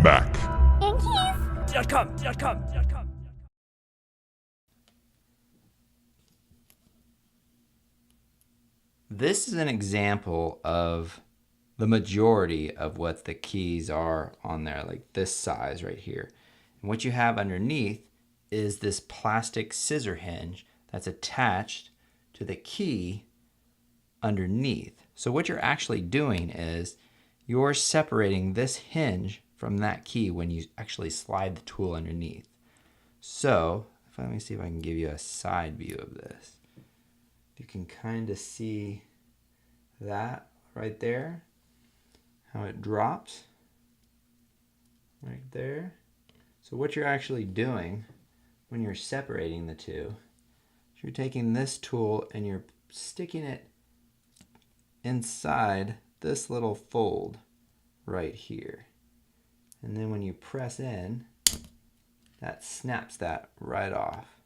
Mac. This is an example of the majority of what the keys are on there, like this size right here. And what you have underneath is this plastic scissor hinge that's attached to the key underneath. So what you're actually doing is you're separating this hinge from that key when you actually slide the tool underneath. So let me see if I can give you a side view of this. You can kind of see that right there, how it drops right there. So what you're actually doing when you're separating the two, you're taking this tool and you're sticking it inside this little fold right here. And then when you press in, that snaps that right off.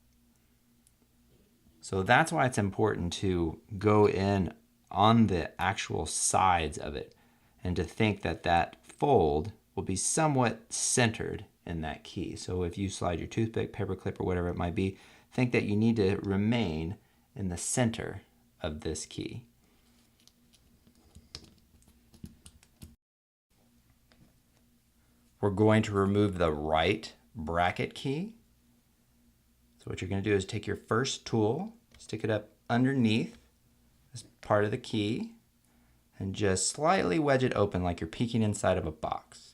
So that's why it's important to go in on the actual sides of it and to think that that fold will be somewhat centered in that key. So if you slide your toothpick, paper clip, or whatever it might be, think that you need to remain in the center of this key. We're going to remove the right bracket key. So what you're going to do is take your first tool, stick it up underneath this part of the key, and just slightly wedge it open like you're peeking inside of a box.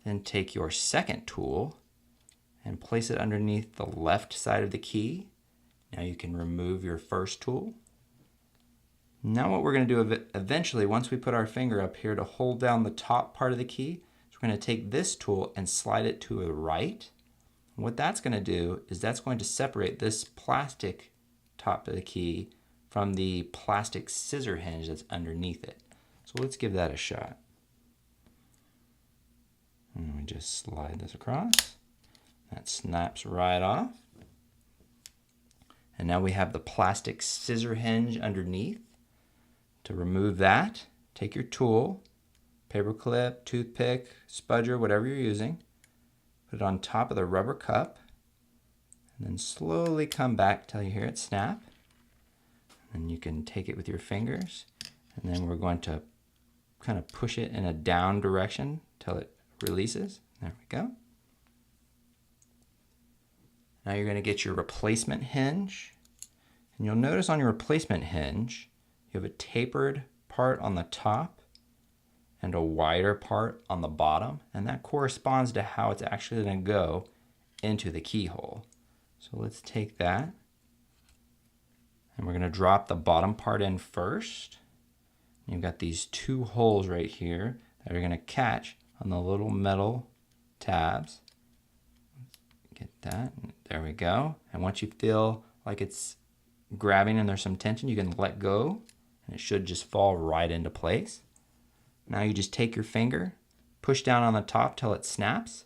Then take your second tool and place it underneath the left side of the key. Now you can remove your first tool. Now what we're going to do eventually, once we put our finger up here to hold down the top part of the key, is we're going to take this tool and slide it to the right. What that's going to do is that's going to separate this plastic top of the key from the plastic scissor hinge that's underneath it. So let's give that a shot. And we just slide this across. That snaps right off. And now we have the plastic scissor hinge underneath. To remove that, take your tool, paper clip, toothpick, spudger, whatever you're using, put it on top of the rubber cup, and then slowly come back till you hear it snap. And you can take it with your fingers, and then we're going to kind of push it in a down direction till it releases. There we go. Now you're going to get your replacement hinge, and you'll notice on your replacement hinge you have a tapered part on the top and a wider part on the bottom, and that corresponds to how it's actually going to go into the keyhole. So let's take that, and we're going to drop the bottom part in first. You've got these two holes right here that are going to catch on the little metal tabs. Get that, there we go. And once you feel like it's grabbing and there's some tension, you can let go, and it should just fall right into place. Now you just take your finger, push down on the top till it snaps.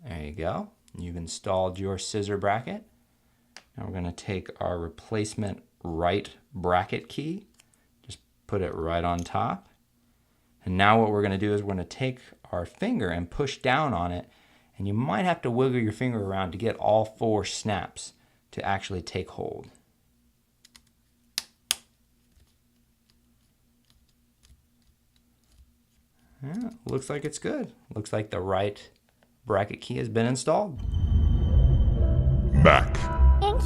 There you go. You've installed your scissor bracket. Now we're going to take our replacement right bracket key, just put it right on top. And now what we're going to do is we're going to take our finger and push down on it, and you might have to wiggle your finger around to get all four snaps to actually take hold. Yeah, looks like it's good. Looks like the right bracket key has been installed. Mac. Hinge.